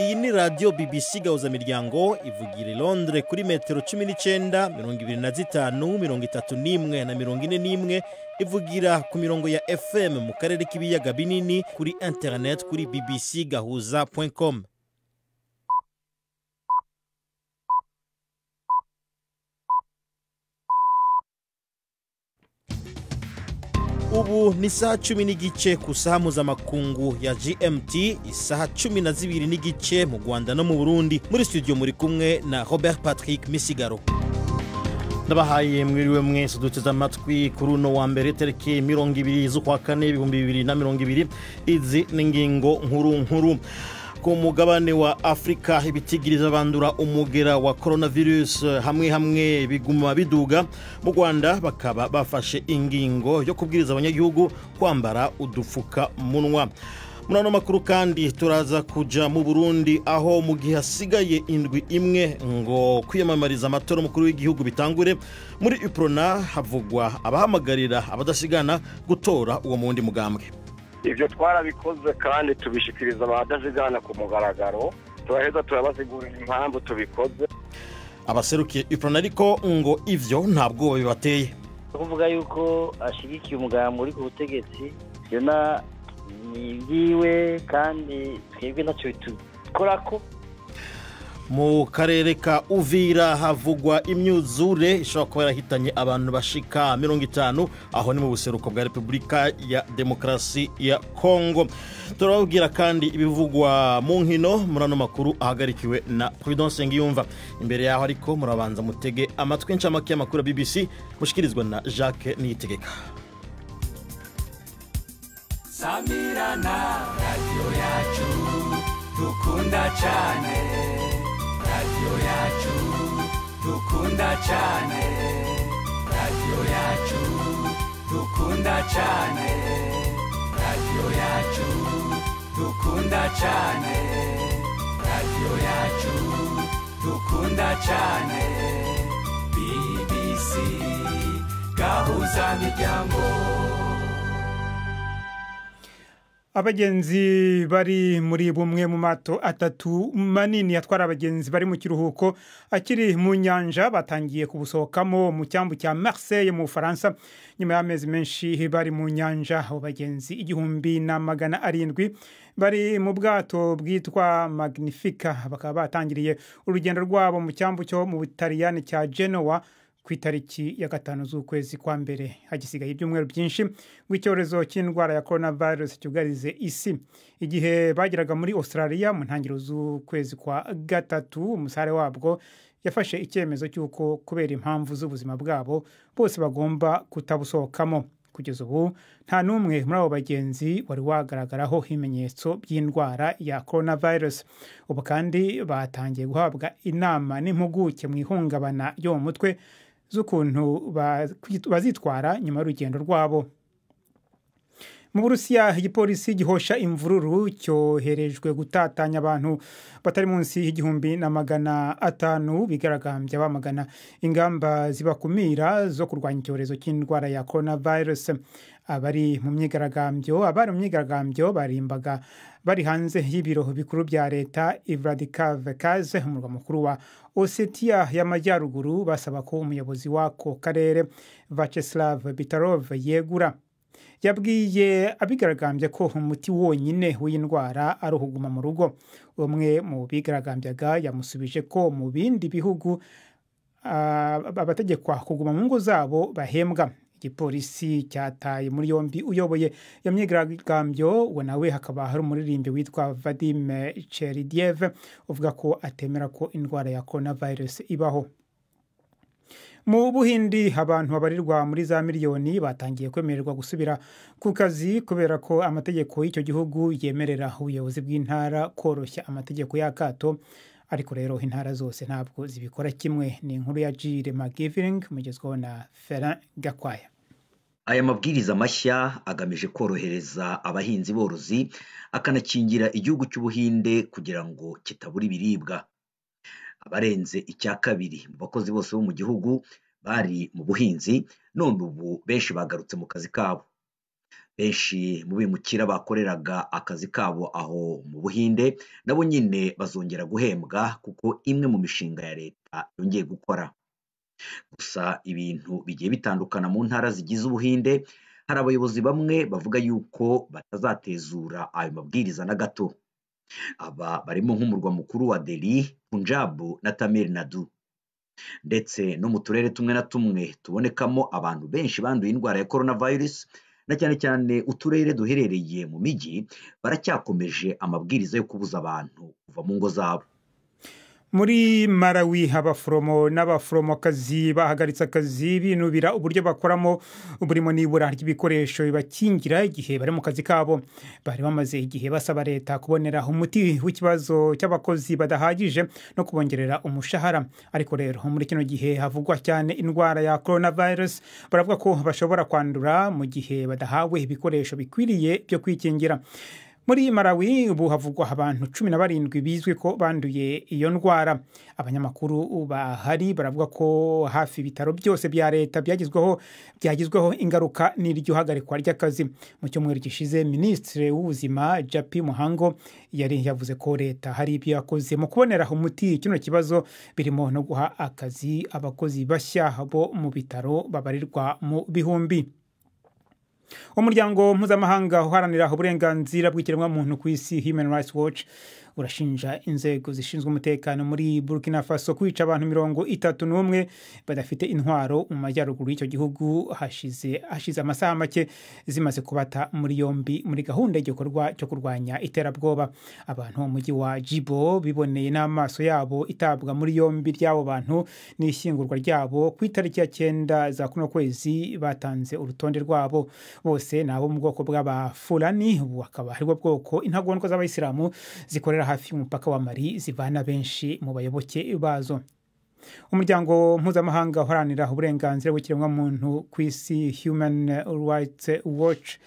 Iyi ni radio BBC Gahuza Miryango ivugira i Londres kuri metero 19, 25, 31 na 41, ivugira ku mirongo ya FM mu karere k'ibiyaga binini, kuri internet kuri bbcgahuza.com. Ubu ni saa 10 n'igice ku saha mpuzamakungu ya GMT, isaha 12 n'igice mu Rwanda no mu Burundi. Muri studio muri kumwe na Robert Patrick Misigaro. Ndabahaye mwiriwe mwese duteze amatwi kuri uno wa mbere tariki 20 z'ukwa kane 2020. Izi n'ingingo nkuru. Ku mugabane wa Afrika ibitigiriza bandura umugera wa coronavirus hamwe biguma biduga. Mu Rwanda bakaba bafashe ingingo yo kubwiriza abanyagihugu kwambara udufuka munwa. Murano makuru kandi turaza kuja mu Burundi, aho mu gihe hasigaye indwi imwe ngo kwiyamamariza amatora mukuru w'igihugu bitangure. Muri UPRONA havugwa abahamagarira abadasigana gutora uwo mundi mugambwe. Ivyo twarabikoze kandi tubishikiriza abadazigana ku mugaragaro, turaheza turabasigurira impamvu tubikoze. Abaserukiye UPRONA ariko ngo ivyo ntabwo bibateye. Kuvuga yuko ashigikiye umugambi uri ku butegetsi yona nibiwe kandi twebwe ntacyo tukorako. Mu karere ka Uvira havugwa imyuzure ishobora kuba yarahitanye abantu bashika 50, aho ni mu buseruko bwa Repubulika ya Demokarasi ya Kongo. Turababwira kandi ibivugwa mu nkino murano makuru ahagarikiwe na Prudence Ngiyumva. Imbere yaho ariko murabanza mutege amatwi ncamake y'amakuru ya BBC mushikirizwa na Jacques Niyitegeka. Samirana radio yacu dukunda cyane, radio yacu dukunda cyane, radio yacu dukunda cyane, radio yacu dukunda cyane, radio yacu dukunda cyane. BBC Gahuza Miryango. Abagenzi bari muri bumwe mu mato atatu manini yatwara abagenzi bari mu kiruhuko akiri mu nyanja batangiye kubusohokamo mu cyambu cya Marseille mu Faransa nyuma y'amezi menshi bari mu nyanja. Abo bagenzi 1,700 bari mu bwato bwitwa Magnifica, bakaba batangiriye urugendo rwabo mu cyambu cyo mu Butaliyani cya Genoa ku itariki ya 5 z'ukwezi kwa mbere. Hagisigaye ibyumweru byinshi w'icyorezo cy'indwara ya coronavirus cyugarize isi. Igihe bageraga muri Australia mu ntangiriro z'ukwezi kwa gatatu, umusare wabwo yafashe icyemezo cy'uko kubera impamvu z'ubuzima bwabo bose bagomba kutabusohokamo. Kugeza ubu nta n'umwe muri abo bagenzi wari wagaragaraho ibimenyetso by'indwara ya coronavirus. Ubu kandi batangiye guhabwa inama n'impuguke mu ihungabana ryo mu mutwe z'ukuntu bazitwara nyuma y'urugendo rwabo. Mu Burusiya igipolisi gihosha imvururu cyoherejwe gutatanya abantu batari munsi y'1,500 bigaragambya bamagana ingamba zibakumira zo kurwanya icyorezo cy'indwara ya coronavirus. Abari mu myigaragambyo barimbaga bari hanze y'ibiro bikuru bya leta Vladikavkaz, umurwa mukuru wa Ossetia y'Amajyaruguru, basaba ko umuyobozi wako karere Vyacheslav Bitarov yegura. Yabwiye abigaragambye ko umuti wonyine w'indwara ari ukuguma mu rugo. Umwe mu bigaragambyaga yamusubije ko mu bindi bihugu abategekwa kuguma mu ngo zabo bahembwa. Igipolisi cyataye muri yombi uyoboye ya myigaragambyo, we nawe hakaba hari umuririmbi witwa Vadim Cheridiev uvuga ko atemera ko indwara ya coronavirus ibaho. Mu Buhindi abantu babarirwa muri za miliyoni batangiye kwemererwa gusubira ku kazi kubera ko amategeko y'icyo gihugu yemerera ubuyobozi bw'intara koroshya amategeko y'akato. Ariko rero intara zose ntabwo zibikora kimwe. Ni inkuru ya Jire Magiving mugezweho na Ferran Gakwaya. Aya mabwiriza mashya agamije korohereza abahinzi borozi akanakingira igihugu cy'Ubuhinde kugira ngo kitabura ibiribwa. Abarenze icya kabiri mu bakozi bose bo mu gihugu bari mu buhinzi none ubu benshi bagarutse mu kazi kabo. Benshi mu bimukira bakoreraga akazi kabo aho mu Buhinde nabo nyine bazongera guhembwa kuko imwe mu mishinga ya leta yongeye gukora. Gusa ibintu bigiye bitandukana mu ntara zigize Ubuhinde, hari abayobozi bamwe bavuga yuko batazatezura ayo mabwiriza na gato. Aba barimo nk'umurwa mukuru wa Delhi, Punjab na Tamil Nadu. Ndetse no mu turere tumwe na tumwe tubonekamo abantu benshi banduye indwara ya coronavirus, na cyane cyane uturere duherereye mu mijyi baracyakomeje amabwiriza yo kubuza abantu kuva mu ngo zabo. Muri Malawi abaforomo n'abaforomokazi bahagaritse akazi binubira uburyo bakoramo burimo nibura ry'ibikoresho bibakingira igihe bari mu kazi kabo. Bari bamaze igihe basaba leta kubonera umuti w'ikibazo cy'abakozi badahagije no kubongerera umushahara. Ariko rero muri kino gihe havugwa cyane indwara ya coronavirus, baravuga ko bashobora kwandura mu gihe badahawe ibikoresho bikwiriye byo kwikingira. Muri Malawi ubu havugwa abantu 17 bizwi ko banduye iyo ndwara. Abanyamakuru bahari baravuga ko hafi ibitaro byose bya leta byagizweho ingaruka n'iryo hagarikwa ry'akazi. Mu cyumweru gishize Minisitiri w'Ubuzima Japi Muhango yari yavuze ko leta hari ibyo yakoze mu kubonera umuti kino kibazo, birimo no guha akazi abakozi bashya bo mu bitaro babarirwa mu bihumbi. Umuryango mpuzamahanga uharanira uburenganzira bw'ikiremwamuntu ku isi Human Rights Watch urashinja inzego zishinzwe umutekano muri Burkina Faso kwica abantu 31 badafite intwaro mu majyaruguru y'icyo gihugu hashize amasaha make zimaze kubata muri yombi muri gahunda y'igikorwa cyo kurwanya iterabwoba. Abantu mu mujyi wa Djibo biboneye n'amaso yabo itabwa muri yombi ry'abo bantu n'ishyingurwa ryabo ku itariki ya 9 za kuno kwezi. Batanze urutonde rwabo, bose nabo mu bwoko bw'Abafulani, ubu akaba ari bwo bwoko intagondwa z'Abayisilamu zikorera hafi y'umupaka wa Mali zivana benshi mu bayoboke bazo. Umuryango mpuzamahanga uharanira uburenganzira bw'ikiremwamuntu ku isi Human Rights Watch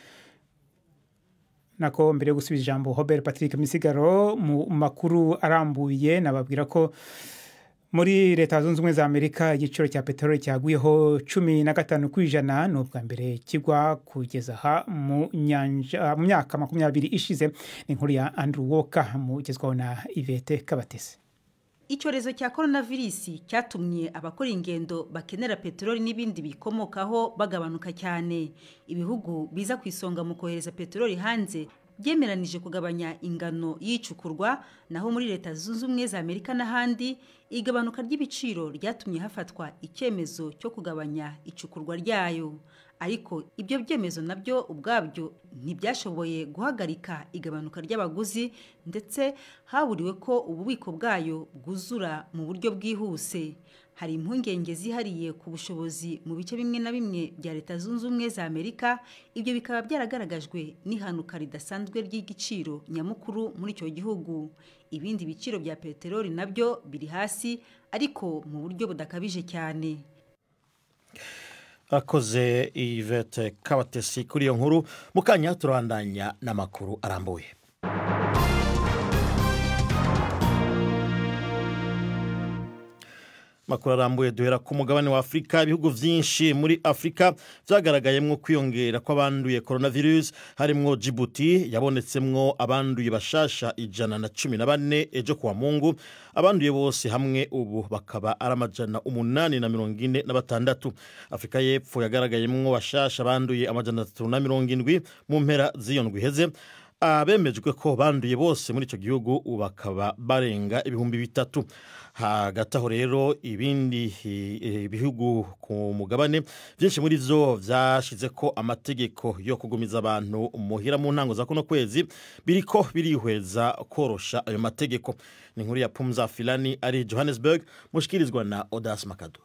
nako mbere yo gusubiza ijambo Robert Patrick Misigaro mu makuru arambuye nababwira ko muri Leta Zunze Ubumwe za Amerika igiciro cya peteroli cyaguyeho 15% n'ubwa mbere kigwa kugeza ha mu myaka 20 ishize. Inkuru ya Andrew Walker mugezwaho na Yvette Kabatesi. Icyorezo cya coronavirus cyatumye abakora ingendo bakenera peteroli n'ibindi bikomokaho bagabanuka cyane. Ibihugu biza ku isonga mu kohereza peteroli hanze byemeranije kugabanya ingano y'icukurwa, naho muri Leta Zunze Ubumwe za Amerika n'ahandi igabanuka ry'ibiciro ryatumye hafatwa icyemezo cyo kugabanya icukurwa ryayo. Ariko ibyo byemezo nabyo ubwabyo ntibyashoboye guhagarika igabanuka ry'abaguzi, ndetse haburiwe ko ububiko bwayo bwuzura mu buryo bwihuse. Hari impungenge zihariye ku bushobozi mu bice bimwe na bimwe bya Leta Zunze Ubumwe za Amerika. Ibyo bikaba byaragaragajwe n'ihanuka ridasanzwe ry'igiciro nyamukuru muri icyo gihugu. Ibindi biciro bya peteroli nabyo biri hasi ariko mu buryo budakabije cyane. Akoze Yvette Kabatesi kuri iyo nkuru. Mukanya turandanya n'amakuru arambuye. Makuru arambuye duhera ku mugabane wa Afrika. Ibihugu vyinshi muri Afrika vyagaragayemwo kwiyongera kw'abanduye coronavirus, harimwo Djibouti yabonetsemwo abanduye bashasha 114 ejo kuwa Mungu. Abanduye bose hamwe ubu bakaba aramajana 846. Afrika y'Epfo yagaragayemwo bashasha banduye amajana 370 mu mpera z'iyo ndwi iheze. Abemejwe ko banduye bose muri icyo gihugu bakaba barenga 3,000. Hagati aho rero ibindi bihugu ku mugabane byinshi muri vyo vyashize ko amategeko yo kugumiza abantu muhira mu ntango za kuno kwezi biriko birihweza korosha ayo mategeko. Ni nkuru ya Pumza Filani ari Johannesburg, mushikirizwa na Odas Makado.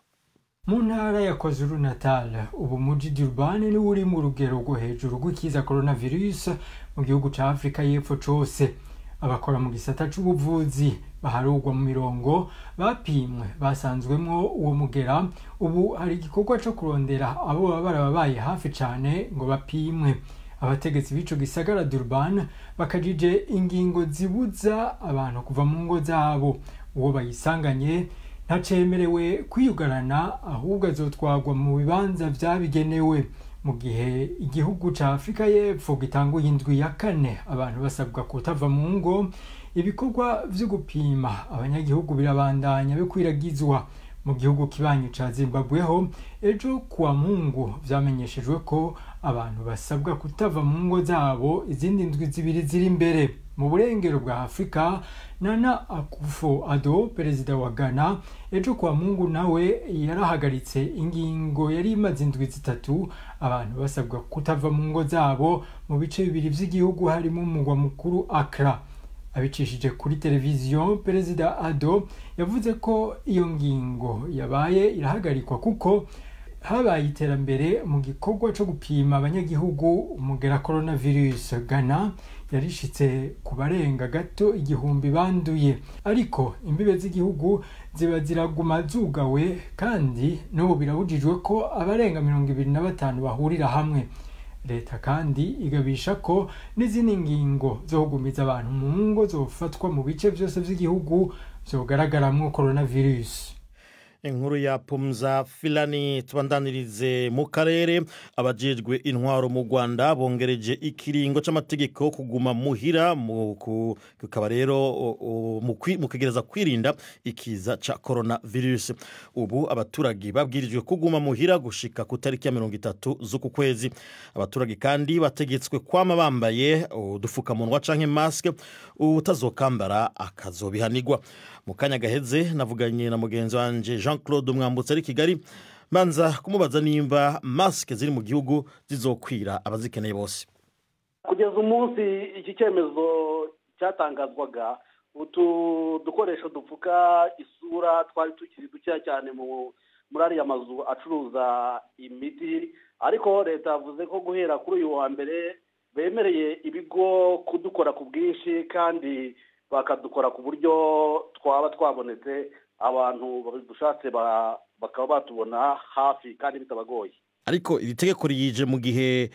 Mu ntara ya KwaZulu Natal ubu muji Durban ni uri mu rugero rwo hejuru rw'ikiza coronavirus mu gihugu ca Afrika y'Epfo cose. Abakora mu gisata c'ubuvuzi baharugwa mu mirongo bapimwe basanzwemwo uwo mugera. Ubu hari igikorwa cyo kurondera abo barabaye hafi cyane ngo bapimwe. Abategetsi b'ico gisagara Durban bakajije ingingo zibuza abantu kuva mu ngo zabo. Uwo bayisanganye ntacemerewe kwiyugarana ahubwo azotwagwa mu bibanza vyabigenewe. Mu gihe igihugu ca Afrika y'Epfo gitanguye indwi ya 4 abantu basabwa kutava mu ngo, ibikorwa vyo gupima abanyagihugu birabandanya bikwiragizwa. Mu gihugu kibanyi ca Zimbabwe ho ejo kuwa Mungu vyamenyeshejwe ko abantu basabwa kutava mu ngo zabo izindi ndwi zibiri ziri imbere. Mu burengero bwa Afrika, Nana Akufo-Addo, perezida wa Ghana, ejo kuwa Mungu nawe yarahagaritse ingingo yari imaze indwi zitatu abantu basabwa kutava mu ngo zabo mu bice bibiri vy'igihugu harimo umugwa mukuru Accra. Abicishije kuri televiziyo, perezida Addo yavuze ko iyo ngingo yabaye irahagarikwa kuko habaye iterambere mu gikorwa cyo gupima abanyagihugu umugera coronavirus. Ghana yarishitse ku barenga gato 1000 banduye, ariko imbibe z'igihugu ziba ziraguma zugawe kandi n'ubu birabujijwe ko abarenga 25 bahurira hamwe. Leta kandi igabisha ko n'izindi ngingo zo kugumiza abantu mu ngo zofatwa mu bice byose by'igihugu vyogaragaramwo coronavirus. Inkuru ya Pumza Filani. Tubandanirize mu karere. Abajejwe intwaro mu Rwanda bongereje ikiringo c'amategeko kuguma muhira kukaba rero mu kugereza kwirinda ikiza ca coronavirus. Ubu abaturage babwirijwe kuguma muhira gushika ku tariki ya 30 z'uku kwezi. Abaturage kandi bategetswe kwama bambaye udufukamunwa canke maske, utazokambara akazobihanirwa. Mu kanya gaheze navuganye na mugenzi wanje Jean-Claude Mwambutsa ari Kigali, manza kumubaza nimba maske ziri mu gihugu zizokwira abazikeneye bose. Kugeza umunsi iki cyemezo cyatangazwaga, dukoresho dupfuka isura twari tukiri ducya cyane muri ariya mazu acuruza imiti, ariko leta yavuze ko guhera kuri uyu wa mbere bemereye ibigo kudukora ku bwinshi kandi bakadukora ku buryo twaba twabonetse abantu badushatse bakaba batubona hafi kandi bitabagoye. Ariko iri tegeko riyije mu gihe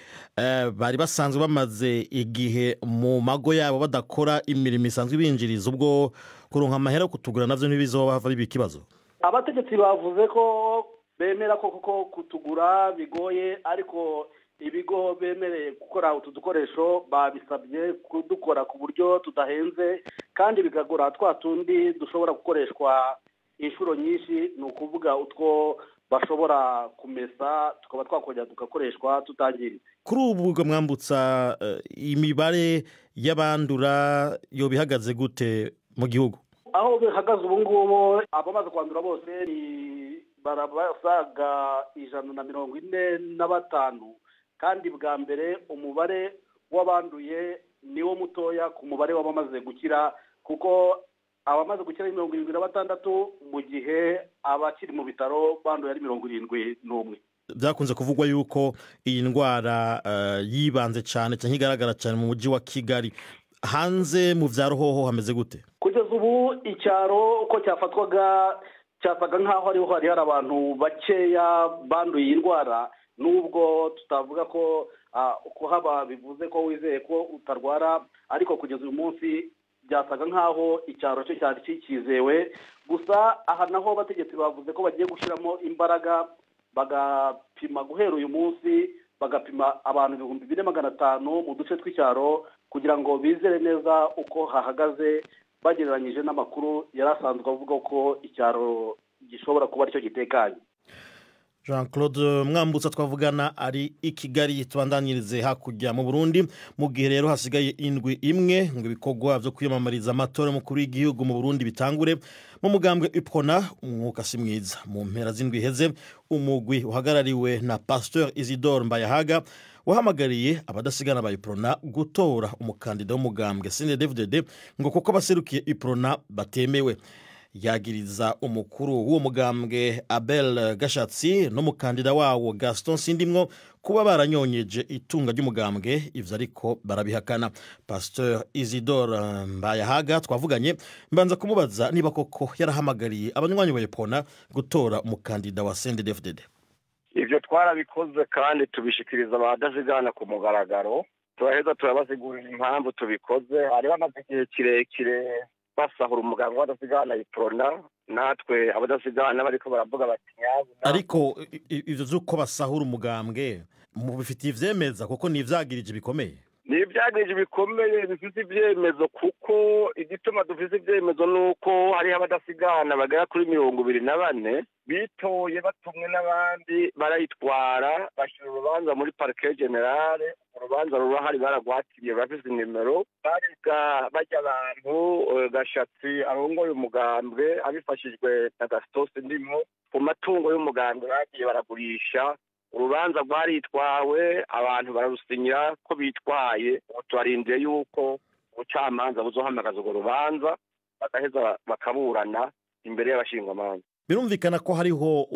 bari basanzwe bamaze igihe mu mago yabo badakora imirimo isanzwe binjiriza, ubwo kuronka amahera kutugura navyo ntibizoba biba ikibazo. Abategetsi bavuze ko bemera ko kuko kutugura bigoye, ariko ibigo bemereye gukora utu dukoresho babisabye kudukora ku buryo tudahenze kandi bigagora twa tundi dushobora gukoreshwa inshuro nyinshi, ni ukuvuga utwo bashobora kumesa tukaba twakongera tugakoreshwa tutangiritse. Kuri ubu Mwambutsa, imibare y'abandura yo bihagaze gute mu gihugu? Aho bihagaze ubu ngubu abamaze kwandura bose ni barabasaga 145, kandi bwa mbere umubare w'abanduye niwo mutoya ku mubare w'abamaze gukira, kuko abamaze gukira 76 mu gihe abakiri mu bitaro banduye ari 71. Byakunze kuvugwa yuko iyi ndwara yibanze cyane cyane igaragara cyane mu mujyi wa Kigali. Hanze mu vyaro hoho hameze gute? Kugeza ubu icyaro uko cyafatwaga cyasaga nkaho hari abantu bakeya banduye iyi ndwara, nubwo tutavuga ko uko haba bivuze ko wizeye ko utarwara, ariko kugeza uyu munsi byasaga nkaho icyaro cyo cyari kikizewe. Gusa aha naho abategetsi bavuze ko bagiye gushiramo imbaraga, bagapima guhera uyu munsi, bagapima abantu 2500 mu duce tw'icyaro kugira ngo bizere neza uko hahagaze, bagereranyije n'amakuru yarasanzwe avuga ko icyaro gishobora kuba aricyo gitekanye. Jean-Claude Mwambutsa twavugana ari i Kigali. Tubandanyirize hakujya mu Burundi, mu gihe rero hasigaye indwi imwe ngo ibikorwa byo kwiyamamariza amatora y'umukuru w'igihugu mu Burundi bitangure. Mu mugambwe UPRONA umwuka si mwiza. Mu mpera z'indwi heze umugwi uhagarariwe na Pasteur Isidore Mbayahaga wahamagariye abadasigana ba UPRONA gutora umukandida w'umugambwe CNDD-FDD ngo kuko baserukiye UPRONA batemewe. Yagiriza umukuru w'uwo mugambwe Abel Gashatsi n'umukandida wawo Gaston Sindimwo kuba baranyonyeje itunga ry'umugambwe, ivyo ariko barabihakana. Pasteur Isidore Mbayahaga twavuganye mbanza kumubaza niba koko yarahamagariye abanywanyi ba UPRONA gutora umukandida wa CNDD-FDD. Ivyo twarabikoze kandi tubishikiriza abadazigana ku mugaragaro, turaheza turabasigurira impamvu tubikoze. Hari bamaze igihe kirekire basahura umuganga w'adasigana UPRONA, natwe abadasigana bariko baravuga bati nyabuna. ariko ivyo vy'uko basahura umugambwe mubifitiye ivyemeza kuko ni ivyagirije bikomeye. Ni ivyagirije bikomeye bifite ivyemezo, kuko igituma dufite ivyemezo nuko hariho abadasigana bagera kuri 24 bitoye batumwe n'abandi barayitwara bashira urubanza muri parquet generale. Urubanza rurahari baragwatiriye bafise nimero bariga bajya abantu Gashatsi arongoye umugambwe abifashijwe na Gaston Ndimo ku matungo y'umugambwe bagiye baragurisha. Urubanza rwaritwawe abantu bararusinyira ko bitwaye. Ubu twarindiye yuko ubucamanza buzohamagaza urwo rubanza bagaheza bakaburana imbere y'abashingwamanza. Birumvikana ko hariho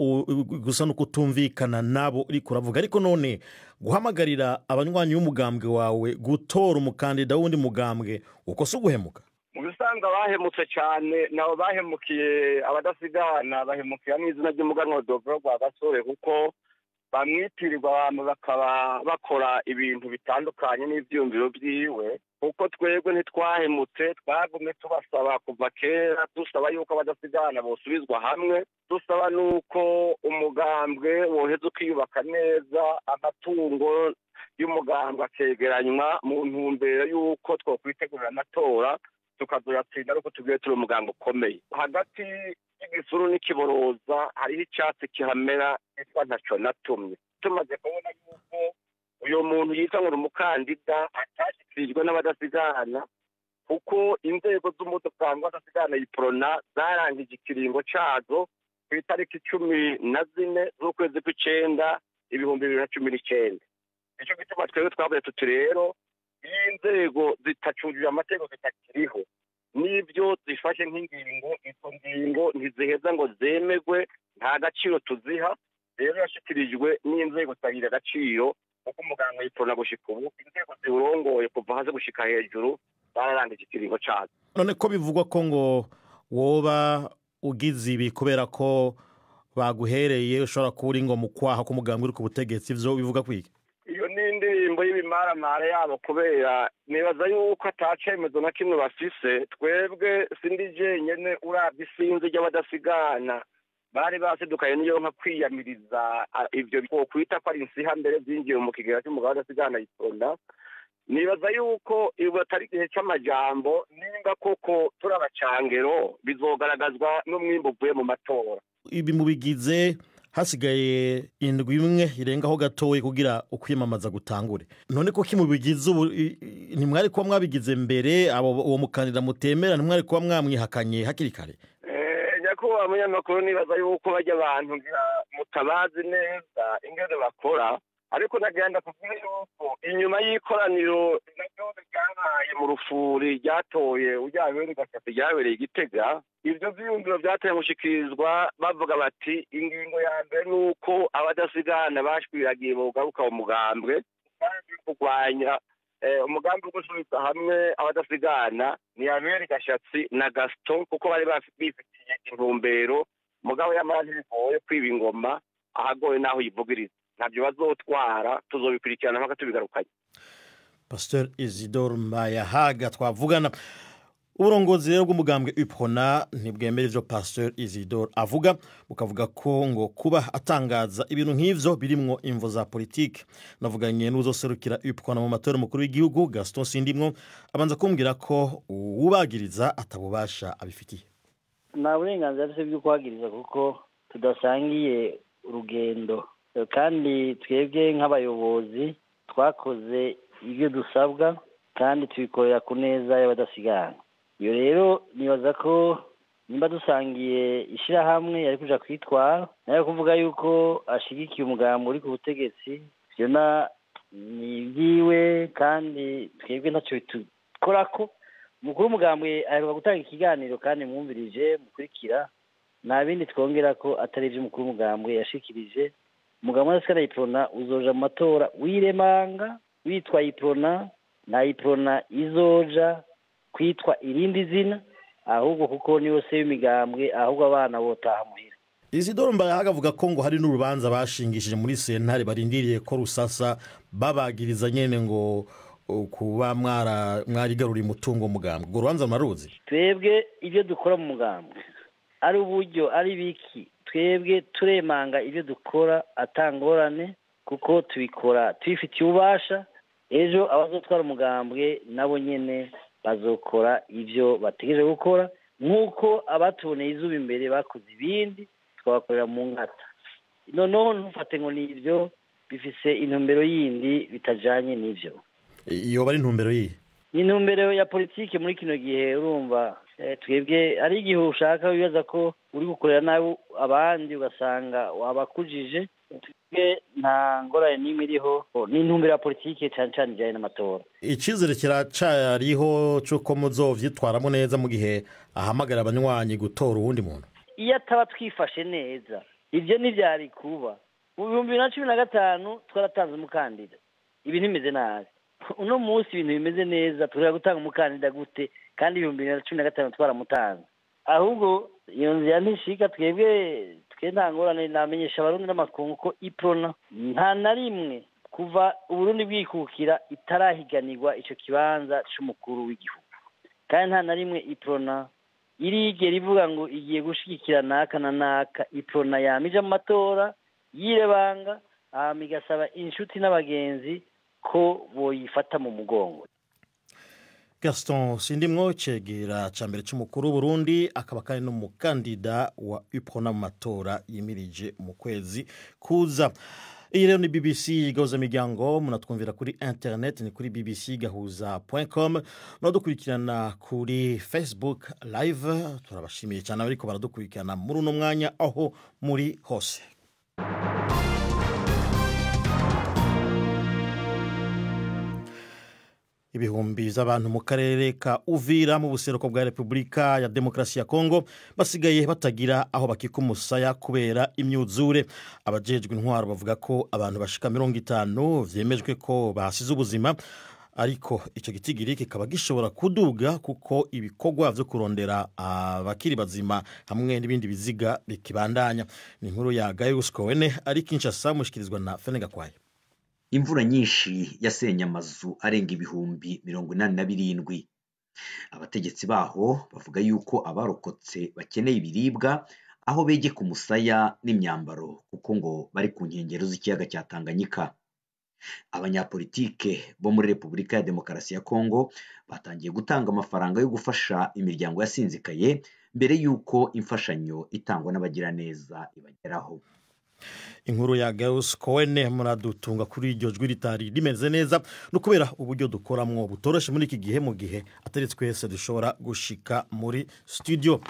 gusa no kutumvikana nabo uri kuravuga, ariko none guhamagarira abanywanyi b'umugambwe wawe gutora umukandida w'undi mugambwe uko si uguhemuka? Mu bisanga bahemutse cyane, nabo bahemukiye abadasigana, bahemukira n'izina ry'umuganwa Dovro rwa Gasore, kuko bamwitirirwa abantu bakaba bakora ibintu bitandukanye n'ivyumviro vyiwe. Kuko twebwe ntitwahemutse, twagumye tubasaba kuva kera, dusaba yuko abadasigana bosubizwa hamwe, dusaba nuko umugambwe woheza ukiyubaka neza, amatungo y'umugambwe akegeranywa mu ntumbero yuko twokwitegurira amatora tukazoyatsinda, ariko tugiye turi umugambwe ukomeye. Hagati y'igisuru n'ikiboroza hariho icyatsi kihamera kitwa ntaco natumye. Tumaze kubona yuko uyo muntu yitwa ngo umukandida atashikirijwe n'abadasigana, kuko inzego z'umugambwe w'abadasigana iprona zarangije ikiringo cazo ku itariki 14 z'ukwezi kw'icenda 2019. Ico gituma twebwe twavuye tuti rero iyo inzego zitacujije amategeko zitakiriho n'ibyo zifashe nk'ingingo, izo ngingo ntiziheza ngo zemegwe, nta gaciro tuziha. Rero yashikirijwe n'inzego zitagira agaciro, kuko umuganga yiprona gushika ubu inzego ziwurongoye kuva hasi gushika hejuru bararangije ikiringo cazo. None ko bivugwa ko ngo woba ugize ibi kubera ko baguhereye ushobora kuba uri ngo mu kwaha k'umugambwe uri ku butegetsi, ivyo bivuga kwiki? Iyo ni indirimbo y'ibimaramare yabo, kubera nibaza yuko atacemezo na kimwe bafise. Twebwe sindi jenyene uravye isinzi ry'abadasigana bari basidukanye niyo nka kwiyamiriza ivyo twokwita ko ari insiha mbere zinjiye mu kigera cy'umugabo w'abadasigana yitonda. Nibaza yuko ibo atari igihe c'amajambo, ninga koko turabacangero bizogaragazwa n'umwimbo uvuye mu matora. Ibi mubigize hasigaye indwi imwe irengaho gatoyi kugira ukwiyamamaza gutangure. None ko kimubigize ubu ntimwari kuba mwabigize mbere, uwo mukandida mutemera ntimwari kuba mwamwihakanye hakiri kare? Nyakubahwa umunyamakuru, nibaza yuko bajya abantu ngira mutabazi neza ingene bakora, ariko nagenda kuvuga yuko inyuma y'ikoraniro naryo ryabaye mu Rufuri ryatoye ujyawe Gashatsi ryabereye Igitega, ivyo vyiyumviro vyateye gushikirizwa bavuga bati ingingo ya mbere nuko abadasigana bashwiragiye bogaruka mu mugambwe kandi kurwanya umugambi wo gusubiza hamwe abadasigana ni Abere Gashatsi na Gaston, kuko bari bifitiye intumbero mugabo y'amahanga bigoye kwiba ingoma ahagoye naho yivugiriza. Ntabyo bazotwara, tuzobikurikirana mpaka tubigarukanye. Pasteur Isidore Mbayahaga twavugana. Uburongozi rero bw'umugambwe UPRONA ntibwemera ivyo Pasteur Isidore avuga, bukavuga ko ngo kuba atangaza ibintu nk'ivyo birimwo imvo za politike. Navuganye n'uzoserukira UPRONA mu matora mukuru w'igihugu Gaston Sindimwo, abanza kumbwira ko ubagiriza atabubasha abifitiye. Nta burenganzira bwo kwagiriza kuko tudasangiye urugendo, kandi twebwe nk'abayobozi twakoze ibyo dusabwa kandi tubikorera ku neza y'abadasigana. Iyo rero nibaza ko nimba dusangiye ishirahamwe yari kuja kwitwara nayo kuvuga yuko ashigikiye umugambi uri ku butegetsi, ivyo ni byiwe kandi twebwe ntacyo tukorako. Umukuru w'umugambi aheruka gutanga ikiganiro kandi mwumvirije mukurikira, nta bindi twongera ko atari ivyo umukuru w'umugambi yashikirije. Umugambi w'abadasigana iprona uzoja mu matora wiremanga witwa iprona, nta iprona izoja kwitwa irindi zina, ahubwo kuko niyo se y'imigambwe, ahubwo abana botaha muhira. Isidore Mbayahaga avuga ko ngo hari n'urubanza bashingishije muri sentare barindiriye ko rusasa babagiriza nyene ngo kuba mwarigaruriye umutungo w'umugambwe. Urwo rubanza mwaruzi? Twebwe ibyo dukora mu mugambwe ari uburyo ari biki twebwe turemanga ibyo dukora atangorane kuko tubikora tubifitiye ububasha ejo abazotwara umugambwe nabo nyene bazokora ibyo bategereje gukora nk'uko abatuboneye izuba imbere bakoze ibindi twabakorera mu ngata noneho ntufate ngo ni ibyo bifise intumbero yindi bitajanye n'ivyo iyo bari intumbero yihe ni intumbero ya politike muri kino gihe urumva twebwe ari igihe ushaka wibaza ko uri gukorera nabi abandi ugasanga wabakujije twebwe nta ngorane n'imwe iriho ni intumbero ya politike cyane cyane ijyanye n'amatora icyizere kiracariho cy'uko muzovyitwaramo neza mu gihe ahamagara abanywanyi gutora uwundi muntu iyo ataba twifashe neza ibyo ntibyari kuba mu 2015 twaratanze umukandida ibintu bimeze nabi uno munsi ibintu bimeze neza turera gutanga umukandida gute kandi 2015 twaramutanze ahubwo iyo nzira ntishika twebwe nta ngorane namenyesha abarundi n'amakungu ko iprona nta na rimwe kuva uburundi bwikukira itarahiganirwa ico kibanza c'umukuru w'igihugu kandi nta na rimwe iprona irigera ivuga ngo igiye gushigikira naka na naka iprona yamije mu matora yirebanga igasaba inshuti n'abagenzi ko boyifata mu mugongo. Gaston Sindimwo cegera cambere c'umukuru w'Uburundi akaba kandi n'umukandida wa UPRONA mu matora yimirije mu kwezi kuza. Iyi rero ni BBC Gahuza Miryango munatwumvira kuri internet ni kuri bbcgahuza.com munadukurikirana kuri Facebook live turabashimiye cyane ariko baradukurikirana muri uno mwanya aho muri hose. Ibihumbi z'abantu mu karere ka Uvira mu buseruko bwa Republika ya Demokarasi ya Kongo basigaye batagira aho bakika umusaya kubera imyuzure. Abajejwe intwaro bavuga ko abantu bashika 50 vyemejwe ko bahasize ubuzima, ariko ico gitigiri kikaba gishobora kuduga kuko ibikorwa vyo kurondera abakiri bazima hamwe n'ibindi biziga bikibandanya. Ni inkuru ya Gaius Kowene ari Kinshasa mushikirizwa na Fenega Kwaye. Imvura nyinshi yasenye amazu arenga ibihumbi 87. Abategetsi baho bavuga yuko abarokotse bakeneye ibiribwa aho bege ku musaya n'imyambaro kuko ngo bari ku nkengero z'ikiyaga cya Tanganyika. Abanyapolitike bo muri Republika ya Demokarasi ya Kongo batangiye gutanga amafaranga yo gufasha imiryango yasinzikaye mbere yuko imfashanyo itangwa n'abagira neza ibageraho. Inkuru ya Gaius Kowene muradutunga kuri iryo jwi ritari rimeze neza no kubera uburyo dukoramwo butoroshe muri iki gihe mu gihe atari twese dushobora gushika muri studio.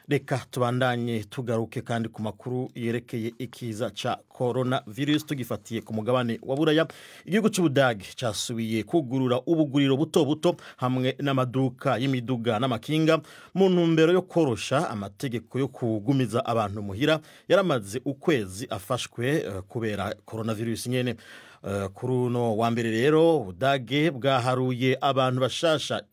Reka tubandanye tugaruke kandi ku makuru yerekeye ikiza ca coronavirus tugifatiye ku mugabane wa Buraya. Igihugu c'Ubudagi casubiye kugurura ubuguriro buto buto hamwe n'amaduka y'imiduga n'amakinga mu ntumbero yo korosha amategeko yo kugumiza abantu muhira yaramaze ukwezi afashwe kubera coronavirus nyene. Kuri uno wa mbere rero Ubudage bwaharuye abantu bashasha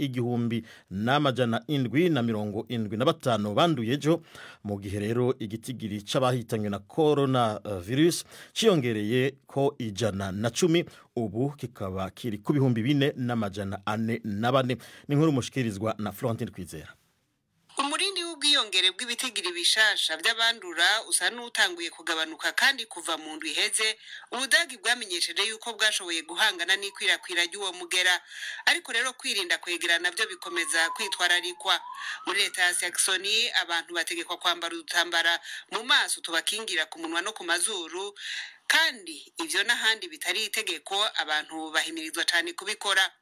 1775 banduye ejo, mu gihe rero igitigiri c'abahitanywe na coronavirus ciyongereye ko 110 ubu kikaba kiri ku 4,404. Ni inkuru mushikirizwa na Florentine Kwizera. Umurindi w'ubwiyongere bw'ibitigiri bishasha by'abandura usa n'utanguye kugabanuka kandi kuva mu ndwi iheze Ubudagi bwamenyesheje yuko bwashoboye guhangana n'ikwirakwira ry'uwo mugera, ariko rero kwirinda kwegerana byo bikomeza kwitwararikwa. Muri leta ya Saxony abantu bategekwa kwambara udutambara mu maso tubakingira ku munwa no ku mazuru, kandi ivyo n'ahandi bitari itegeko abantu bahimirizwa cyane kubikora.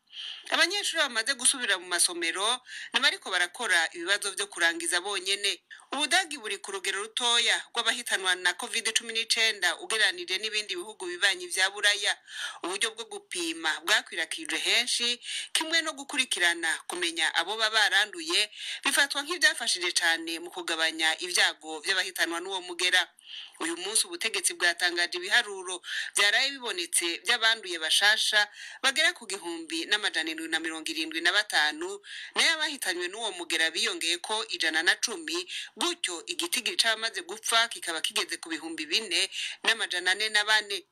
Abanyeshuri bamaze gusubira mu masomero n'abariko barakora ibibazo byo kurangiza bonyene. Ubudagi buri ku rugero rutoya rw'abahitanwa na COVID-19 ugereranije n'ibindi bihugu bibanyi vya Buraya. Uburyo bwo gupima bwakwirakije henshi kimwe no gukurikirana kumenya abo baranduye bifatwa nk'ibyafashije cyane mu kugabanya ibyago by'abahitanwa n'uwo mugera. Uyu munsi ubutegetsi bwatangaje ibiharuro byaraye bibonetse by'abanduye bashasha bagera ku 1,775 nayo abahitanywe n'uwo mugera biyongeye ko 110, gutyo igitigiri c'abamaze gupfa kikaba kigeze ku 4,404.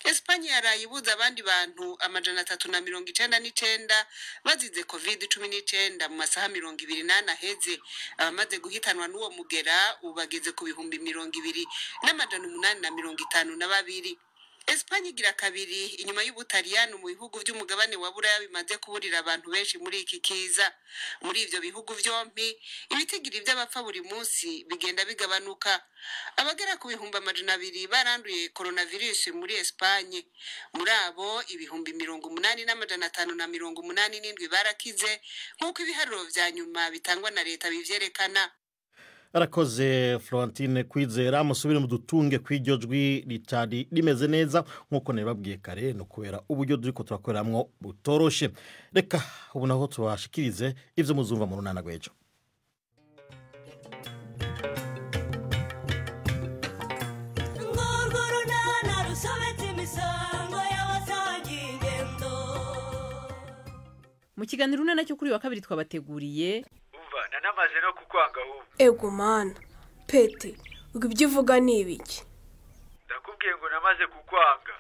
Espanye yaraye ibuza abandi bantu 399 bazize COVID-19 mu masaha 28 aheze. Abamaze guhitanwa n'uwo mugera ubageze ku bihumbi 2,852. Espanye igira kabiri inyuma y'Ubutaliyani mu bihugu by'umugabane wa Buraya bimaze kuburira abantu benshi muri iki kiza. Muri ivyo bihugu vyompi ibitigiri by'abapfa buri munsi bigenda bigabanuka. Abagera ku bihumbi 200 baranduye coronavirus muri Espanye. Muri abo ibihumbi 80,587 barakize nk'uko ibiharuro vya nyuma bitangwa na leta bivyerekana. Arakoze Florentine Kwizera musubire mu dutunge kw'iryo jwi ritari rimeze neza nkuko nababwiye kare no kubera uburyo duriko turakoreramwo butoroshe. Reka ubu naho tubashikirize ivyo muzumva mu runana rw'ejo. Mu kiganiro runana cyo kuri wa kabiri twabateguriye namaze no kukwanga ahubwo. Ego mana Pete ubwo ibyo uvuga ni ibiki? Ndakubwiye ngo namaze kukwanga.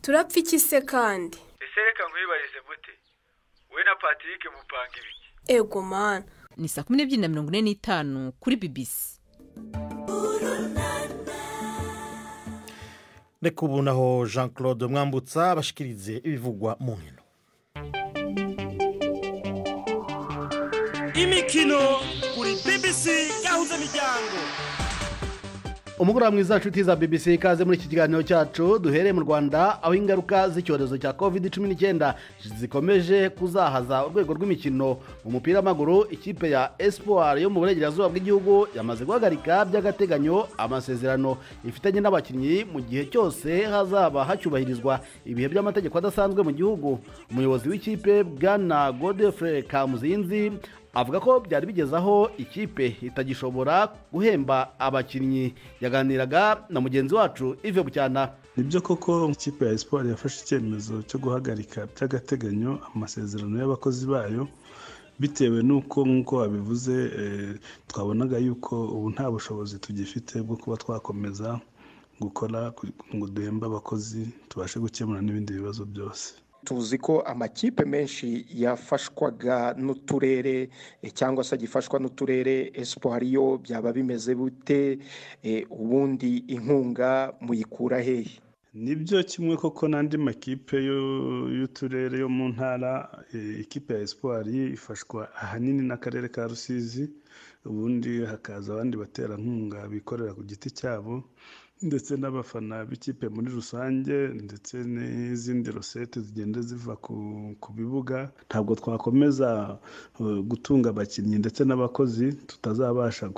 Turapfa iki se kandi? Ese reka nkwibarize mute we na Patrick mupanga ibiki? Ego mana ni 12:45 kuri BBC. Reka ubu naho Jean-Claude Mwambutsa bashikirize ibivugwa mu nkino. Imikino kuri BBC gahuza miryango. Umugoroba mwiza nshuti za BBC kaze muri iki kiganiro cyacu duhereye mu Rwanda aho ingaruka z'icyorezo cya COVID-19 zikomeje kuzahaza urwego rw'imikino mu mupira w'amaguru. Ikipe ya Espoir yo mu burengerazuba bw'igihugu yamaze guhagarika by'agateganyo amasezerano ifitanye n'abakinnyi mu gihe cyose hazaba hacyubahirizwa ibihe by'amategeko adasanzwe mu gihugu. Umuyobozi w'ikipe Bwana Godfrey Kamuzinzi avuga ko byari bigezaho ikipe itagishobora guhemba abakinnyi. Yaganiraga na mugenzi wacu Yves Bucyana. Nibyo koko ikipe ya Espoir yafashe icyemezo cyo guhagarika by'agateganyo amasezerano y'abakozi bayo bitewe nuko nkuko babivuze twabonaga yuko ubu nta bushobozi tugifite bwo kuba twakomeza gukora ngo duhembe abakozi tubashe gukemura n'ibindi bibazo byose. Tuzi ko amakipe menshi yafashwaga n'uturere cyangwa se gifashwa n'uturere. Espoir yo byaba bimeze bute? Ubundi inkunga muyikura hehe? Nibyo kimwe koko n'andi makipe y'uturere yo mu ntara. Ikipe ya Espoir ifashwa ahanini n'akarere ka Rusizi, ubundi hakaza abandi baterankunga bikorera ku giti cyabo ndetse n'abafana b'ikipe muri rusange ndetse n'izindi rosete zigenda ziva ku bibuga. Ntabwo twakomeza gutunga abakinnyi ndetse n'abakozi tutazabasha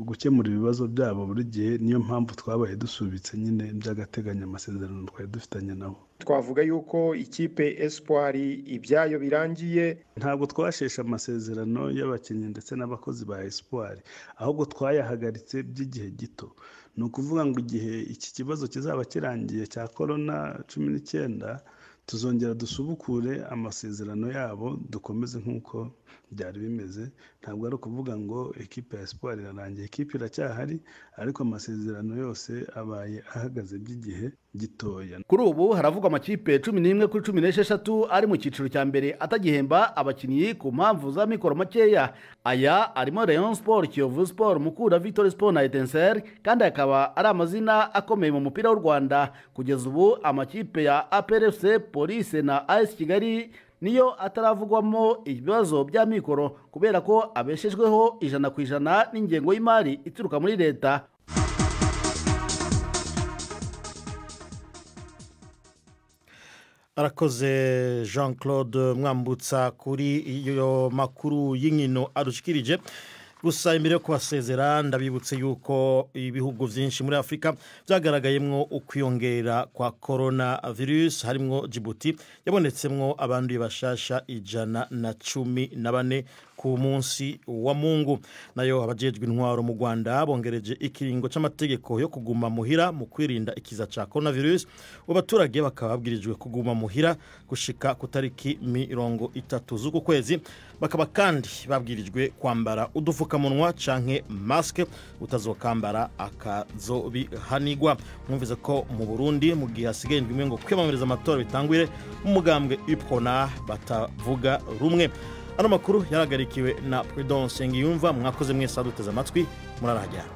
gukemura ibibazo byabo buri gihe. Niyo mpamvu twabaye dusubitse nyine by'agateganyo amasezerano twari dufitanye nabo. Twavuga yuko ikipe Espoir ibyayo birangiye. Ntabwo twashesha amasezerano y'abakinnyi ndetse n'abakozi ba Espoir, ahubwo twayahagaritse by'igihe gito. Ni ukuvuga ngo igihe iki kibazo kizaba kirangiye cya COVID-19 tuzongera dusubukure amasezerano yabo dukomeze nk'uko byari bimeze. Ntabwo ari ukuvuga ngo ekipe ya Espoir irarangiye. Ekipe iracyahari ariko amasezerano yose abaye ahagaze by'igihe gitoya. Kuri ubu haravugwa amakipe 11 kuri 16 ari mu cyiciro cya mbere atagihemba abakinnyi ku mpamvu za mikoro makeya. Aya arimo Rayon Sport, Kiyovu Sport, Mukura Victory Sport na Etincelle, kandi akaba ari amazina akomeye mu mupira w'u Rwanda. Kugeza ubu amakipe ya APR FC, Police na AS Kigali niyo ataravugwamo ibibazo bya mikoro kubera ko abeshejweho 100% n'ingengo y'imari ituruka muri leta. Arakoze Jean-Claude Mwambutsa kuri iyo makuru y'inkino arushikirije. Gusa imbere yo kubasezera ndabibutse yuko ibihugu byinshi muri Afrika byagaragayemwo ukwiyongera kwa coronavirus, harimo Djibouti yabonetsemwo abanduye bashasha 114 ku munsi wa Mungu. Nayo abajejwe intwaro mu Rwanda bongereje ikiringo c'amategeko yo kuguma muhira mu kwirinda ikiza ca coronavirus. Abaturage bakababwirijwe kuguma muhira gushika ku tariki 30 z'uku kwezi. Bakaba kandi babwirijwe kwambara udufuka agafukamunwa canke maske utazokambara akazobihanigwa. Mwumvize ko mu Burundi mu gihe hasigaye indwi ngo kwiyamamariza amatora bitangwire mu mugambwe UPRONA batavuga rumwe. Ano makuru yaragarikiwe na Prudence Ngiyumva. Mwakoze mwese aduteze amatwi, murarahajyana.